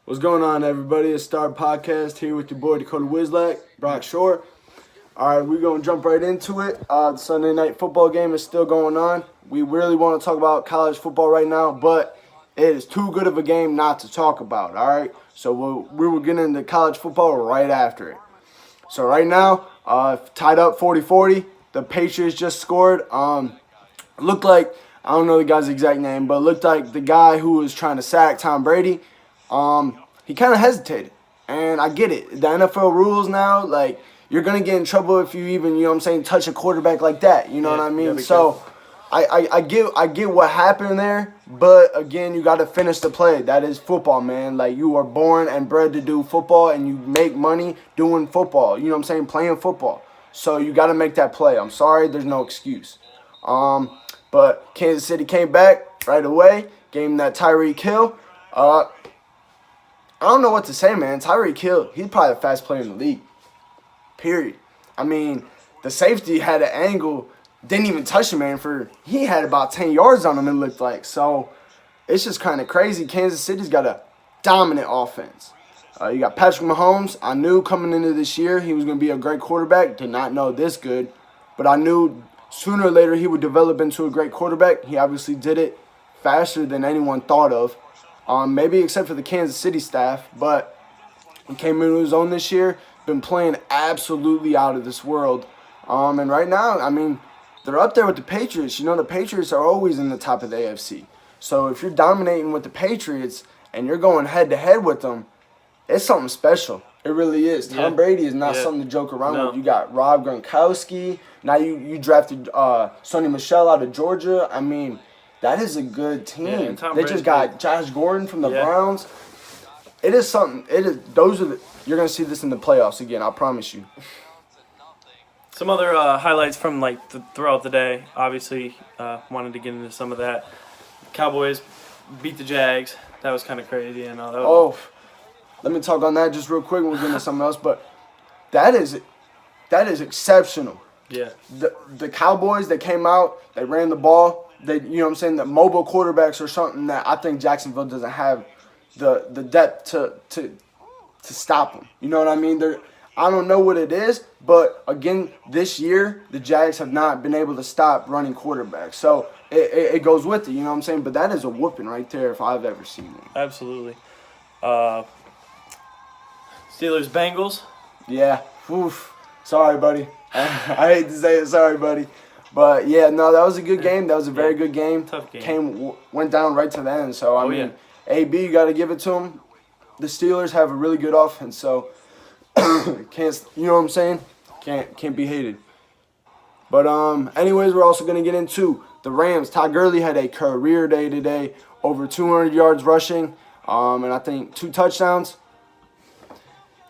What's going on, everybody? It's Starr.podcast here with your boy Dakota Wislak, Brock Shore. All right, we're going to jump right into it. The Sunday night football game is still going on. We really want to talk about college football right now, but it is too good of a game not to talk about, all right? So we will get into college football right after it. So right now, tied up 40-40. The Patriots just scored. Looked like, I don't know the guy's exact name, but it looked like the guy who was trying to sack Tom Brady, he kind of hesitated. And I get it. The NFL rules now, like, you're going to get in trouble if you even, touch a quarterback like that. You know what I mean? So I get what happened there, but again, you got to finish the play. That is football, man. Like, you are born and bred to do football, and you make money doing football. You know what I'm saying? Playing football. So you got to make that play. I'm sorry, there's no excuse. But Kansas City came back right away, gave him that Tyreek Hill. I don't know what to say, man. Tyreek Hill, he's probably the fastest player in the league. Period. I mean, the safety had an angle, didn't even touch him, man. He had about 10 yards on him, it looked like. So it's just kind of crazy. Kansas City's got a dominant offense. You got Patrick Mahomes. I knew coming into this year he was going to be a great quarterback. Did not know this good. But I knew sooner or later he would develop into a great quarterback. He obviously did it faster than anyone thought of. Maybe except for the Kansas City staff. But he came into his own this year. Been playing absolutely out of this world. And right now, I mean, they're up there with the Patriots. You know, the Patriots are always in the top of the AFC. So if you're dominating with the Patriots and you're going head-to-head with them, it's something special. It really is. Tom Brady is not something to joke around with. You got Rob Gronkowski. Now you drafted Sonny Michel out of Georgia. I mean, that is a good team. They just got Josh Gordon from the Browns. It is something. You're going to see this in the playoffs again, I promise you. Some other highlights from throughout the day. Obviously, wanted to get into some of that. Cowboys beat the Jags. That was kind of crazy. Let me talk on that just real quick. We'll get into something else, but that is exceptional. Yeah. The Cowboys, they came out, they ran the ball. The mobile quarterbacks are something that I think Jacksonville doesn't have the depth to stop them. You know what I mean? I don't know what it is, but again, this year the Jags have not been able to stop running quarterbacks. So it goes with it. You know what I'm saying? But that is a whooping right there if I've ever seen one. Absolutely. Steelers Bengals. Yeah. Oof. Sorry, buddy. I hate to say it. Sorry, buddy. But yeah, no, that was a good game. That was a very good game. Tough game. Went down right to the end. So I mean, AB, you got to give it to him. The Steelers have a really good offense, so can't, you know what I'm saying? Can't be hated. But anyways, we're also gonna get into the Rams. Todd Gurley had a career day today, over 200 yards rushing, and I think 2 touchdowns.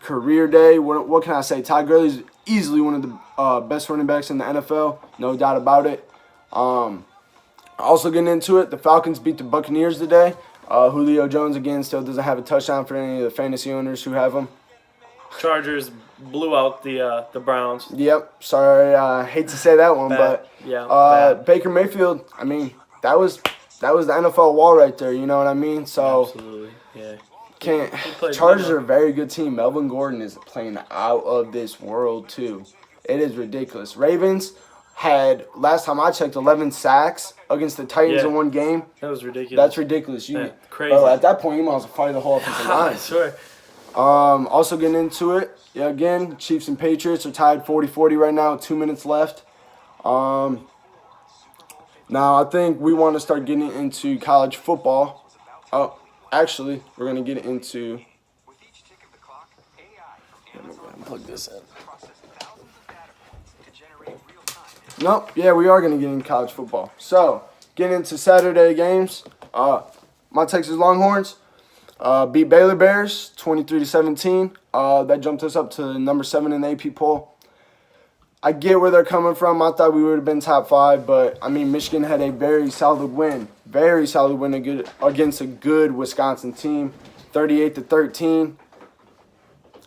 Career day. What can I say? Todd Gurley's easily one of the best running backs in the NFL, no doubt about it. Also getting into it, the Falcons beat the Buccaneers today. Julio Jones, again, still doesn't have a touchdown for any of the fantasy owners who have him. Chargers blew out the Browns. Yep. Sorry, I hate to say that one, but Baker Mayfield, I mean, that was the NFL wall right there, you know what I mean? So absolutely, yeah. Chargers are a very good team. Melvin Gordon is playing out of this world, too. It is ridiculous. Ravens had, last time I checked, 11 sacks against the Titans in one game. That was ridiculous. That's ridiculous. Crazy. At that point, you might as well fight the whole offensive line. I swear. Also getting into it, again, Chiefs and Patriots are tied 40-40 right now, 2 minutes left. Now, I think we want to start getting into college football. Actually, we're going to get into... Let me go ahead and plug this in. Nope, yeah, we are going to get into college football. So, getting into Saturday games, my Texas Longhorns beat Baylor Bears 23-17. That jumped us up to number 7 in the AP poll. I get where they're coming from. I thought we would have been top 5, but, I mean, Michigan had a very solid win. Very solid win against a good Wisconsin team, 38-13.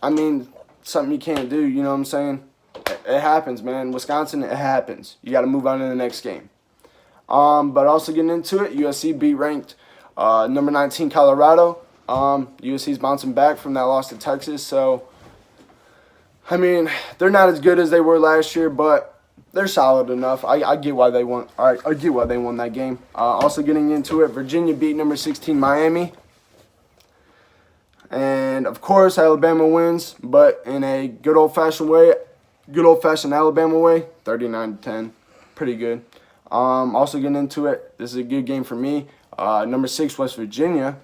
I mean, something you can't do, you know what I'm saying? It happens, man. Wisconsin, it happens. You got to move on to the next game. But also getting into it, USC beat ranked number 19 Colorado USC's bouncing back from that loss to Texas, so I mean, they're not as good as they were last year, but they're solid enough. I get why they won. I get why they won that game. Also getting into it, Virginia beat number 16 Miami, and of course Alabama wins, but in a good old fashioned Alabama way, 39-10, pretty good. Also getting into it, this is a good game for me. Number 6 West Virginia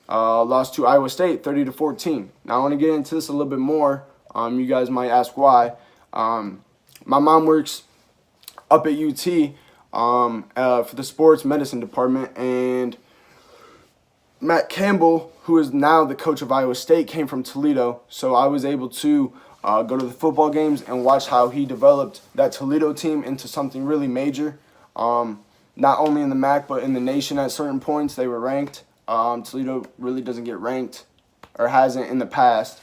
lost to Iowa State, 30-14. Now I want to get into this a little bit more. You guys might ask why. My mom works up at UT for the sports medicine department, and Matt Campbell, who is now the coach of Iowa State, came from Toledo, so I was able to go to the football games and watch how he developed that Toledo team into something really major. Not only in the MAC, but in the nation at certain points, they were ranked. Toledo really doesn't get ranked, or hasn't in the past.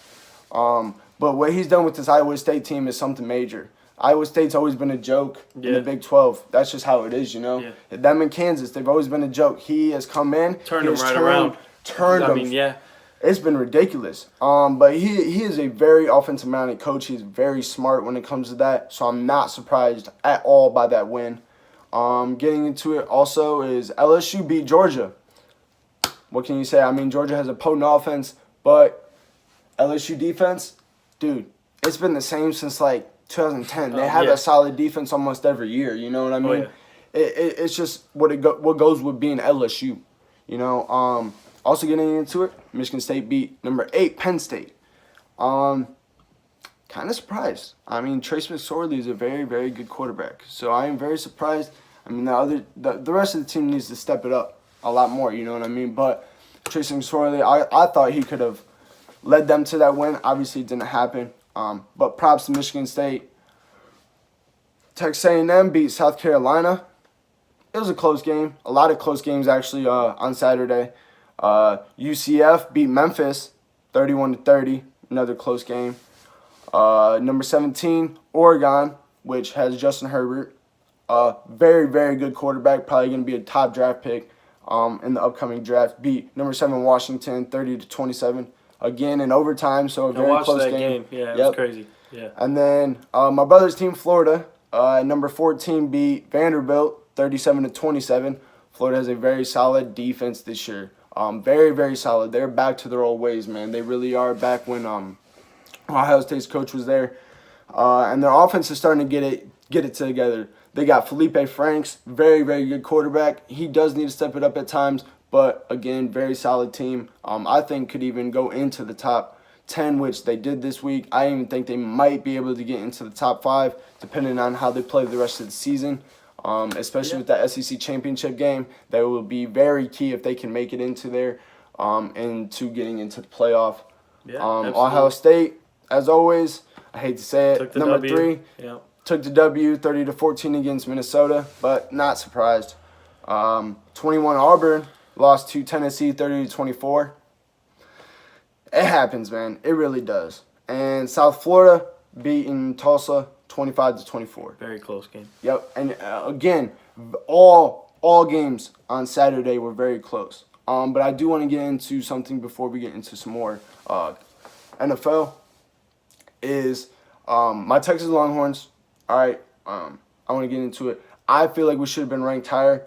But what he's done with this Iowa State team is something major. Iowa State's always been a joke in the Big 12. That's just how it is, you know. Yeah. Them in Kansas, they've always been a joke. He has come in, turned them right around. I mean, yeah. It's been ridiculous. But he is a very offensive-minded coach. He's very smart when it comes to that. So I'm not surprised at all by that win. Getting into it also is LSU beat Georgia. What can you say? I mean, Georgia has a potent offense, but LSU defense, dude, it's been the same since like 2010. They have a solid defense almost every year. You know what I mean? It's just what goes with being LSU. You know. Also getting into it, Michigan State beat number 8 Penn State. Kind of surprised. I mean, Trace McSorley is a very, very good quarterback. So I am very surprised. I mean, the rest of the team needs to step it up a lot more. You know what I mean? But Trace McSorley, I thought he could have led them to that win. Obviously, it didn't happen. But props to Michigan State. Texas A&M beat South Carolina. It was a close game. A lot of close games, actually, on Saturday. UCF beat Memphis 31-30. Another close game. Number 17, Oregon, which has Justin Herbert. Very, very good quarterback. Probably going to be a top draft pick in the upcoming draft. Beat number 7, Washington 30-27. Again, in overtime, so a very close game. Yeah, it was crazy. Yeah. And then my brother's team, Florida, number 14, beat Vanderbilt 37-27. Florida has a very solid defense this year. Very, very solid. They're back to their old ways, man. They really are back when Ohio State's coach was there. And their offense is starting to get it together. They got Felipe Franks, very, very good quarterback. He does need to step it up at times, but again, very solid team. I think could even go into the top 10, which they did this week. I even think they might be able to get into the top 5, depending on how they play the rest of the season. Especially with that SEC championship game, that will be very key if they can make it into there, into getting into the playoff. Yeah, Ohio State, as always, I hate to say it, number W. 3, took the W 30-14 against Minnesota, but not surprised. 21 Auburn lost to Tennessee 30-24. It happens, man. It really does. And South Florida beating Tulsa 25-24. Very close game. Yep. And again, all games on Saturday were very close. But I do want to get into something before we get into some more NFL. Is my Texas Longhorns. All right. I want to get into it. I feel like we should have been ranked higher.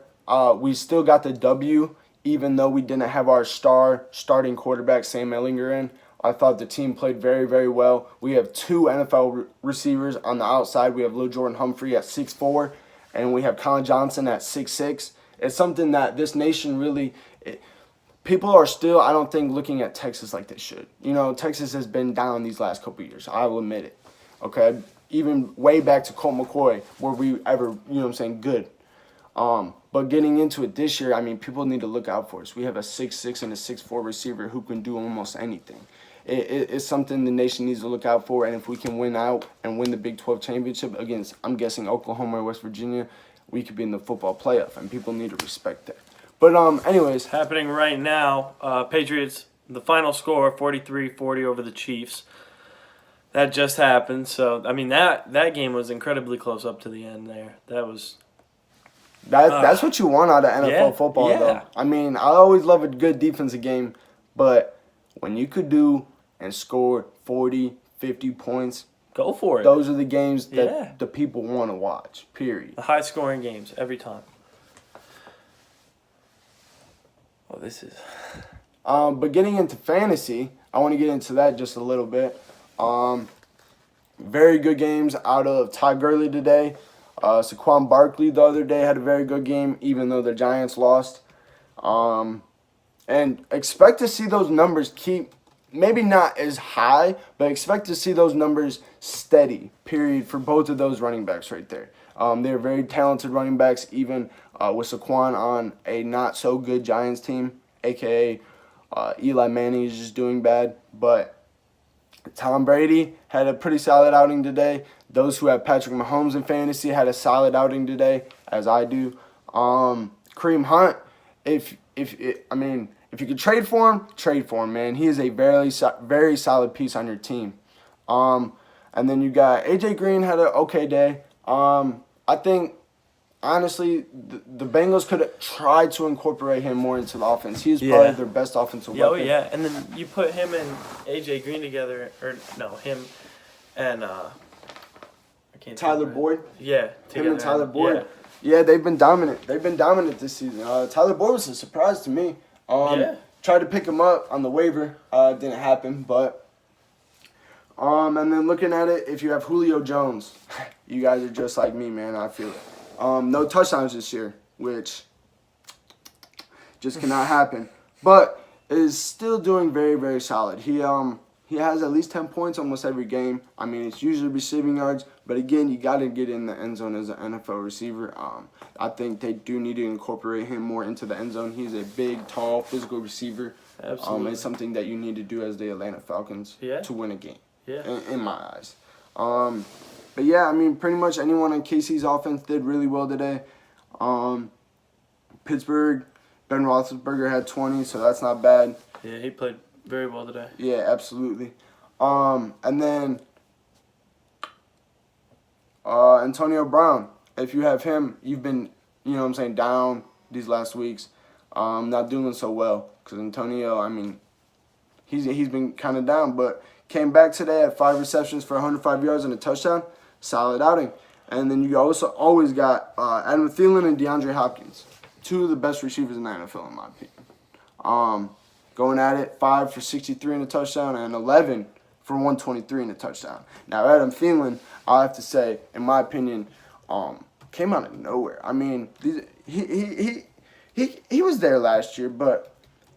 We still got the W, even though we didn't have our starting quarterback, Sam Ehlinger, in. I thought the team played very, very well. We have 2 NFL receivers on the outside. We have Lil Jordan Humphrey at 6'4", and we have Colin Johnson at 6'6". It's something that this nation really people are still, I don't think, looking at Texas like they should. You know, Texas has been down these last couple of years. I will admit it. Okay? Even way back to Colt McCoy, were we ever, you know what I'm saying, good. But getting into it this year, I mean, people need to look out for us. We have a 6'6" and a 6'4" receiver who can do almost anything. It's something the nation needs to look out for, and if we can win out and win the Big 12 championship against, I'm guessing, Oklahoma or West Virginia, we could be in the football playoff, and people need to respect that. But anyways. Happening right now, Patriots, the final score, 43-40 over the Chiefs. That just happened. So, I mean, that game was incredibly close up to the end there. That was... That's what you want out of NFL football, though. I mean, I always love a good defensive game, But when you could do and score 40, 50 points, go for it. Those are the games that the people want to watch, period. The high-scoring games every time. Oh, this is... But getting into fantasy, I want to get into that just a little bit. Very good games out of Ty Gurley today. Saquon Barkley the other day had a very good game, even though the Giants lost. And expect to see those numbers keep, maybe not as high, but expect to see those numbers steady, period, for both of those running backs right there. They're very talented running backs, even with Saquon on a not-so-good Giants team, a.k.a. Eli Manning is just doing bad. But Tom Brady had a pretty solid outing today. Those who have Patrick Mahomes in fantasy had a solid outing today, as I do. Kareem Hunt, if you could trade for him, man. He is a very solid piece on your team. And then you got AJ Green had an okay day. I think, honestly, the Bengals could have tried to incorporate him more into the offense. He is probably their best offensive weapon. Oh, yeah. And then you put him and AJ Green together, him and Tyler Boyd. Yeah, him and Tyler Boyd. Yeah, they've been dominant. They've been dominant this season. Tyler Boyd was a surprise to me. Tried to pick him up on the waiver. Didn't happen, but and then looking at it, if you have Julio Jones, you guys are just like me, man. I feel it. No touchdowns this year, which just cannot happen. But is still doing very, very solid. He has at least 10 points almost every game. I mean, it's usually receiving yards, but again, you got to get in the end zone as an NFL receiver. I think they do need to incorporate him more into the end zone. He's a big, tall, physical receiver. Absolutely. It's something that you need to do as the Atlanta Falcons to win a game, in my eyes. But yeah, I mean, pretty much anyone on KC's offense did really well today. Pittsburgh, Ben Roethlisberger had 20, so that's not bad. Yeah, he played very well today. Yeah, absolutely. And then Antonio Brown. If you have him, you've been, down these last weeks. Not doing so well. Because Antonio, I mean, he's been kind of down. But came back today at 5 receptions for 105 yards and a touchdown. Solid outing. And then you also always got Adam Thielen and DeAndre Hopkins. Two of the best receivers in the NFL, in my opinion. Going at it, 5 for 63 and a touchdown, and 11 for 123 and a touchdown. Now, Adam Thielen, I have to say, in my opinion, came out of nowhere. I mean, he was there last year, but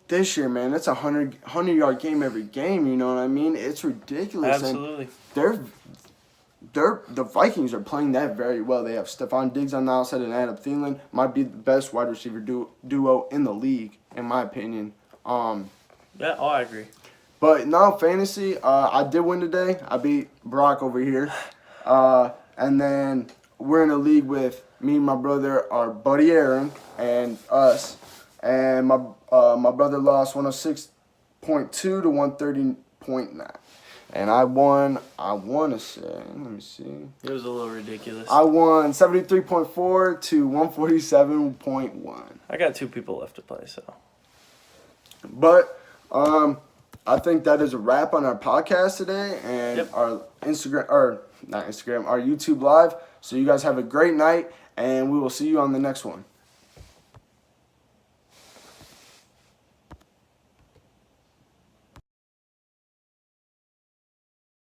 this year, man, it's a 100-yard game every game. You know what I mean? It's ridiculous. Absolutely. And the Vikings are playing that very well. They have Stephon Diggs on the outside, and Adam Thielen might be the best wide receiver duo in the league, in my opinion. I agree. But no, fantasy, I did win today. I beat Brock over here. And then we're in a league with me and my brother, our buddy Aaron, and us. And my brother lost 106.2 to 130.9. And I won, I want to say, let me see. It was a little ridiculous. I won 73.4 to 147.1. I got 2 people left to play, so. But I think that is a wrap on our podcast today and our our YouTube Live. So you guys have a great night, and we will see you on the next one.